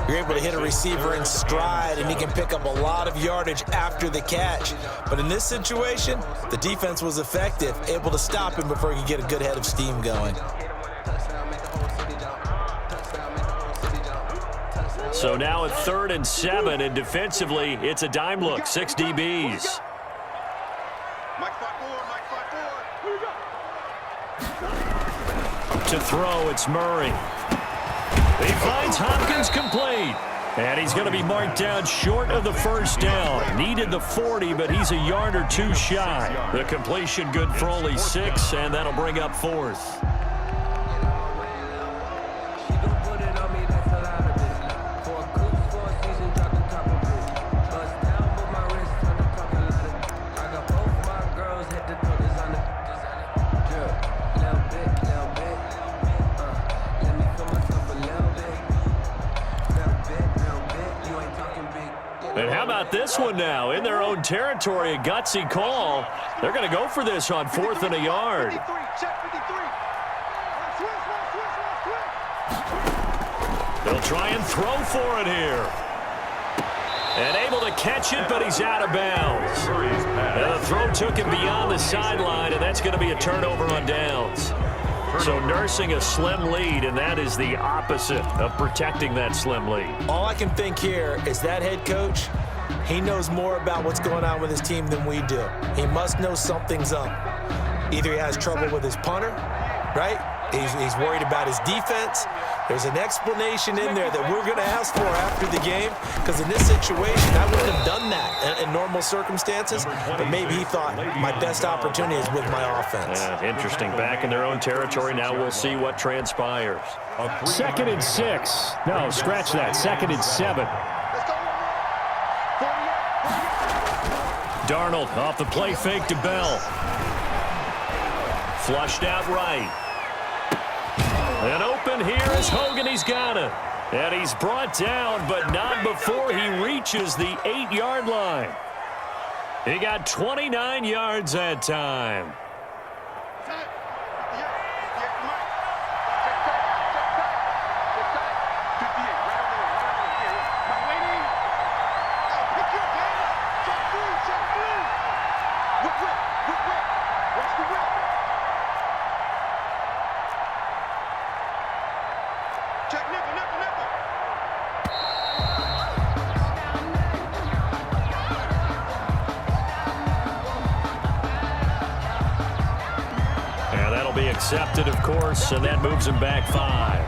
You're able to hit a receiver in stride, and he can pick up a lot of yardage after the catch. But in this situation, the defense was effective, able to stop him before he could get a good head of steam going. So now at 3rd and 7, and defensively, it's a dime look, 6 DBs. To throw, it's Murray. He finds Hopkins complete. And he's going to be marked down short of the first down. Needed the 40, but he's a yard or two shy. The completion good for only 6, and that'll bring up 4th. And how about this one now? In their own territory, a gutsy call. They're going to go for this on 4th and a yard. They'll try and throw for it here. And able to catch it, but he's out of bounds. And the throw took him beyond the sideline, and that's going to be a turnover on downs. So nursing a slim lead, and that is the opposite of protecting that slim lead. All I can think here is that head coach, he knows more about what's going on with his team than we do. He must know something's up. Either he has trouble with his punter, right? He's worried about his defense. There's an explanation in there that we're going to ask for after the game, because in this situation, I wouldn't have done that in normal circumstances, but maybe he thought my best opportunity is with my offense. Interesting. Back in their own territory. Now we'll see what transpires. 2nd and 6. No, scratch that. 2nd and 7. Darnold off the play fake to Bell. Flushed out right. And open here is Hogan. He's got it. And he's brought down, but not before he reaches the 8-yard line. He got 29 yards that time. Accepted, of course, and that moves him back 5.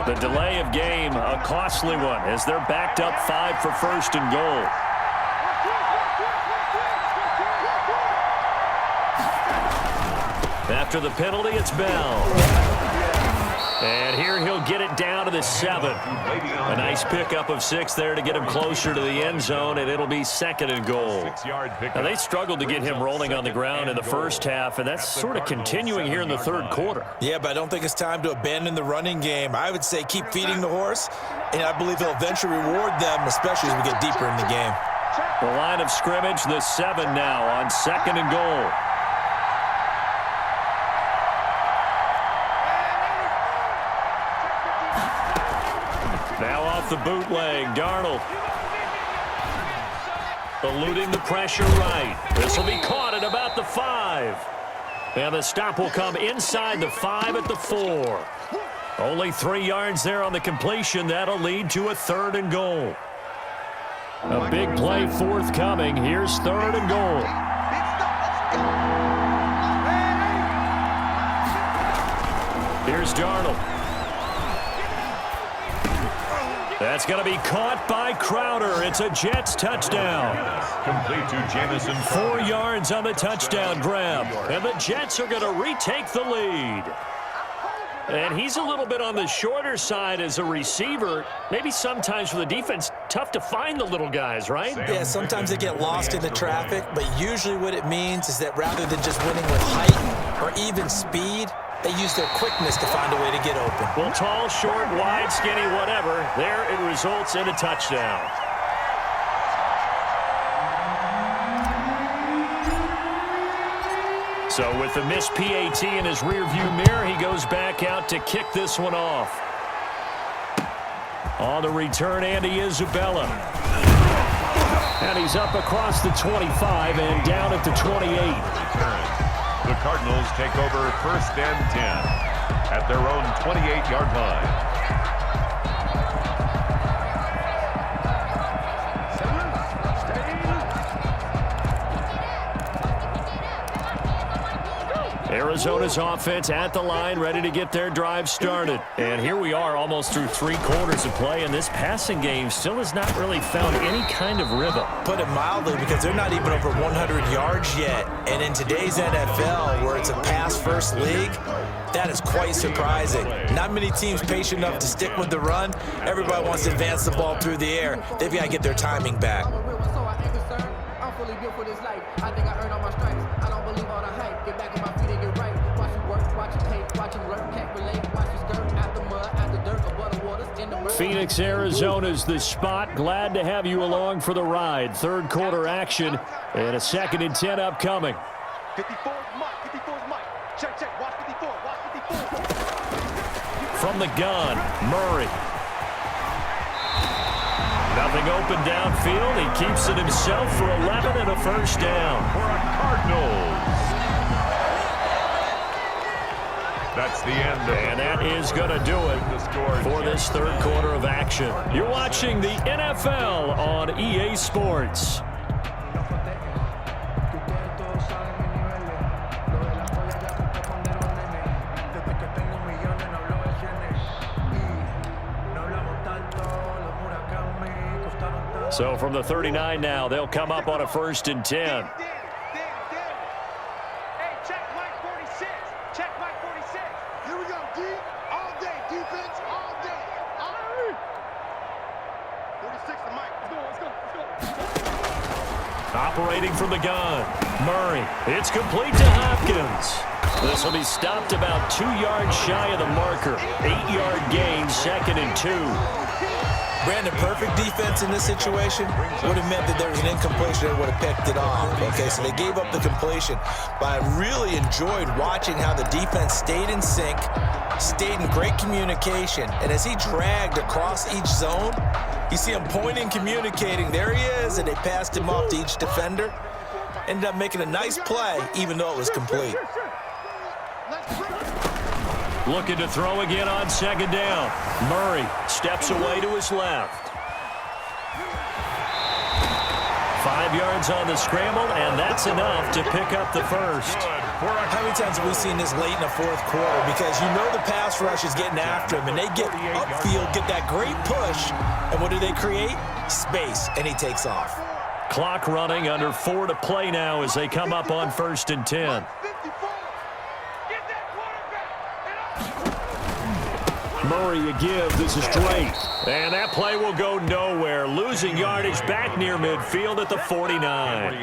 The delay of game, a costly one, as they're backed up 5 for 1st and goal. After the penalty, it's Bell. And here he'll get it down to the 7. A nice pickup of 6 there to get him closer to the end zone, and it'll be 2nd and goal. Now, they struggled to get him rolling on the ground in the first half, and that's sort of continuing here in the 3rd quarter. Yeah, but I don't think it's time to abandon the running game. I would say keep feeding the horse, and I believe he'll eventually reward them, especially as we get deeper in the game. The line of scrimmage, the 7 now on 2nd and goal. Now off the bootleg, Darnold. Eluding the pressure right. This will be caught at about the 5. And the stop will come inside the 5 at the 4. Only 3 yards there on the completion. That'll lead to a 3rd and goal. A big play forthcoming. Here's 3rd and goal. Here's Darnold. That's going to be caught by Crowder. It's a Jets touchdown. Complete to Jamison. 4 yards on the touchdown grab. And the Jets are going to retake the lead. And he's a little bit on the shorter side as a receiver. Maybe sometimes for the defense, tough to find the little guys, right? Yeah, sometimes they get lost in the traffic, but usually what it means is that rather than just winning with height or even speed, They use their quickness to find a way to get open. Well, tall, short, wide, skinny, whatever. There it results in a touchdown. So with the missed PAT in his rearview mirror, he goes back out to kick this one off. On the return, Andy Isabella. And he's up across the 25 and down at the 28. The Cardinals take over 1st and 10 at their own 28-yard line. Arizona's offense at the line, ready to get their drive started. And here we are almost through 3 quarters of play, and this passing game still has not really found any kind of rhythm. Put it mildly, because they're not even over 100 yards yet. And in today's NFL, where it's a pass-first league, that is quite surprising. Not many teams patient enough to stick with the run. Everybody wants to advance the ball through the air. They've got to get their timing back. Phoenix, Arizona's the spot. Glad to have you along for the ride. 3rd quarter action and a 2nd and 10 upcoming. 54 Mike. Check. Watch 54. From the gun, Murray. Nothing open downfield. He keeps it himself for 11 and a 1st down. For a Cardinals. That's the end of And that is going to do it for this 3rd quarter of action. You're watching the NFL on EA Sports. So from the 39 now, they'll come up on a 1st and 10. Operating from the gun, Murray. It's complete to Hopkins. This will be stopped about 2 yards shy of the marker. 8-yard gain, 2nd and 2. Brandon, perfect defense in this situation would have meant that there was an incompletion that would have picked it off. Okay, so they gave up the completion. But I really enjoyed watching how the defense stayed in sync, stayed in great communication. And as he dragged across each zone, you see him pointing, communicating. There he is, and they passed him off to each defender. Ended up making a nice play, even though it was complete. Looking to throw again on 2nd down. Murray steps away to his left. 5 yards on the scramble, and that's enough to pick up the 1st. How many times have we seen this late in the 4th quarter? Because you know the pass rush is getting after him, and they get upfield, get that great push, and what do they create? Space, and he takes off. Clock running, under 4 to play now as they come up on 1st and 10. Murray a give. This is Drake. And that play will go nowhere. Losing yardage back near midfield at the 49.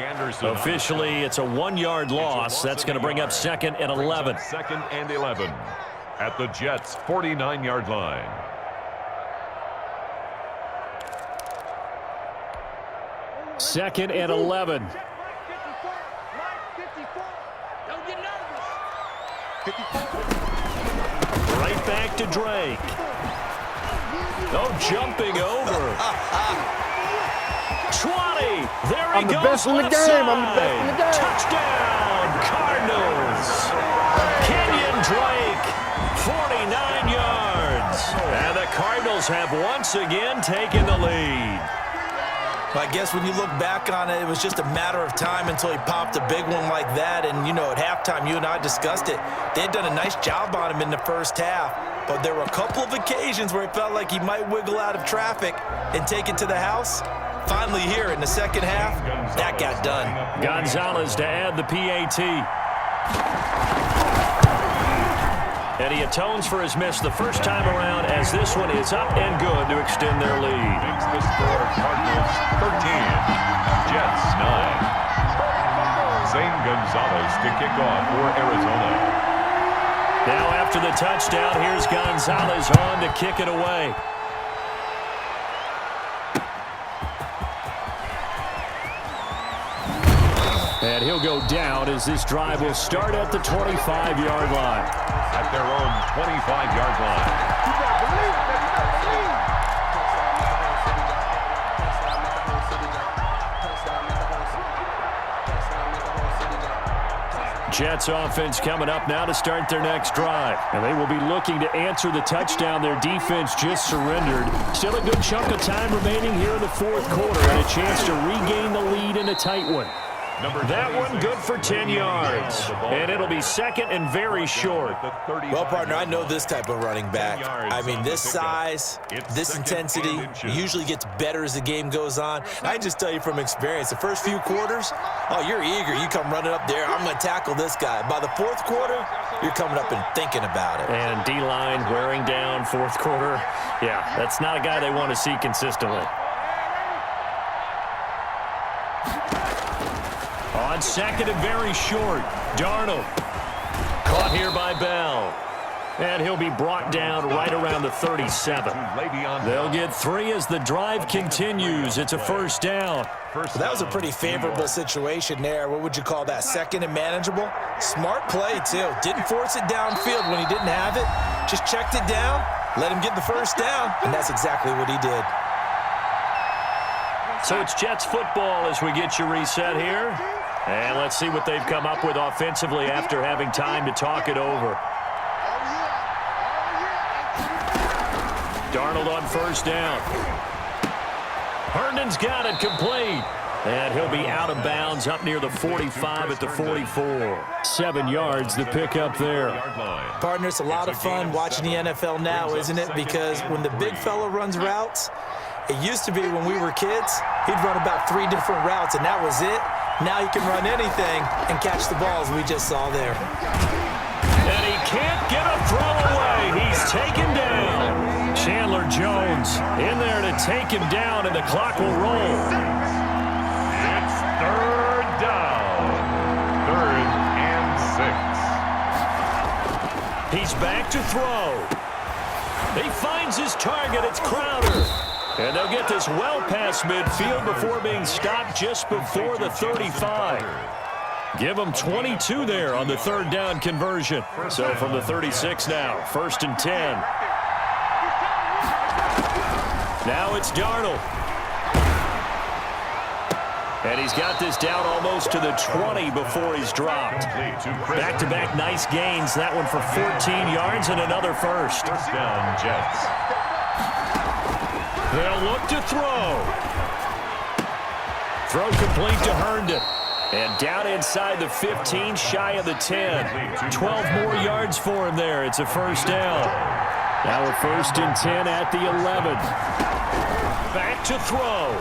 Officially, it's a 1-yard loss. That's going to bring up 2nd and 11. 2nd and 11 at the Jets' 49-yard line. Second and 11. Right back to Drake. Oh, jumping over. 20. There he goes. I'm the best in the game. I'm the best in the game. Touchdown, Cardinals. Kenyon Drake, 49 yards. And the Cardinals have once again taken the lead. I guess when you look back on it, it was just a matter of time until he popped a big one like that. And, you know, at halftime, you and I discussed it. They had done a nice job on him in the first half. But there were a couple of occasions where it felt like he might wiggle out of traffic and take it to the house. Finally here in the second half, that got done. Gonzalez to add the PAT. And he atones for his miss the first time around as this one is up and good to extend their lead. Makes the score Cardinals 13, Jets 9. Zane Gonzalez to kick off for Arizona. Now after the touchdown, here's Gonzalez on to kick it away. And he'll go down as this drive will start at the 25-yard line. At their own 25-yard line. Jets offense coming up now to start their next drive. And they will be looking to answer the touchdown their defense just surrendered. Still a good chunk of time remaining here in the fourth quarter and a chance to regain the lead in a tight one. That one good for 10 yards. And it'll be second and very short. Well, partner, I know this type of running back. I mean, this size, this intensity usually gets better as the game goes on. I just tell you from experience, the first few quarters, oh, you're eager. You come running up there, I'm going to tackle this guy. By the fourth quarter, you're coming up and thinking about it. And D-line wearing down fourth quarter. Yeah, that's not a guy they want to see consistently. On second and very short, Darnold. Caught here by Bell. And he'll be brought down right around the 37. They'll get 3 as the drive continues. It's a first down. That was a pretty favorable situation there. What would you call that? Second and manageable? Smart play, too. Didn't force it downfield when he didn't have it. Just checked it down, let him get the first down, and that's exactly what he did. So it's Jets football as we get you reset here. And let's see what they've come up with offensively after having time to talk it over. Darnold on first down. Herndon's got it complete. And he'll be out of bounds up near the 45 at the 44. 7 yards, the pickup there. Partner, it's a lot of fun watching the NFL now, isn't it? Because when the big fella runs routes, it used to be when we were kids, he'd run about 3 different routes, and that was it. Now he can run anything and catch the balls we just saw there. And he can't get a throw away. He's taken down. Chandler Jones in there to take him down, and the clock will roll. It's third down. 3rd and 6. He's back to throw. He finds his target. It's Crowder. And they'll get this well past midfield before being stopped just before the 35. Give them 22 there on the 3rd down conversion. So from the 36 now, 1st and 10. Now it's Darnold. And he's got this down almost to the 20 before he's dropped. Back-to-back nice gains. That one for 14 yards and another first. First down, Jets. They'll look to throw. Throw complete to Herndon. And down inside the 15, shy of the 10. 12 more yards for him there. It's a first down. Now a 1st and 10 at the 11. Back to throw.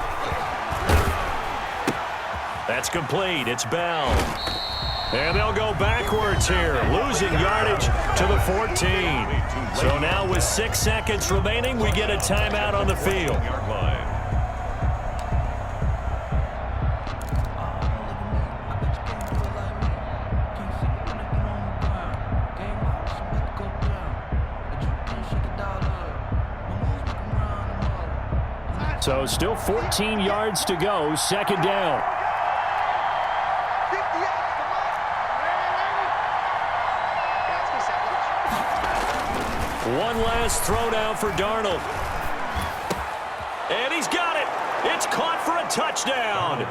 That's complete. It's Bell. And they'll go backwards here, losing yardage to the 14. So now with 6 seconds remaining, we get a timeout on the field. So still 14 yards to go, 2nd down. One last throw down for Darnold. And he's got it. It's caught for a touchdown.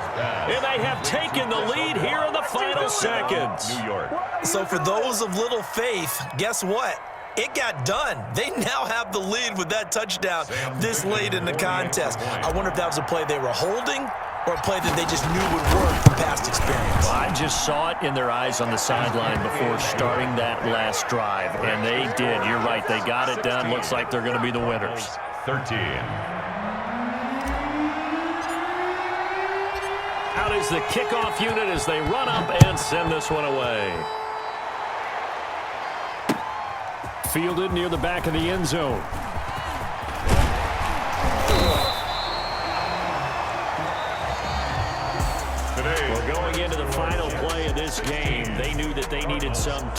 And they have taken the lead here in the final seconds. New York. So for those of little faith, guess what? It got done. They now have the lead with that touchdown this late in the contest. I wonder if that was a play they were holding or a play that they just knew would work from past experience. Well, I just saw it in their eyes on the sideline before starting that last drive, and they did. You're right. They got it done. Looks like they're going to be the winners. 13. Out is the kickoff unit as they run up and send this one away. Fielded near the back of the end zone. We're going into the final play of this game. They knew that they needed some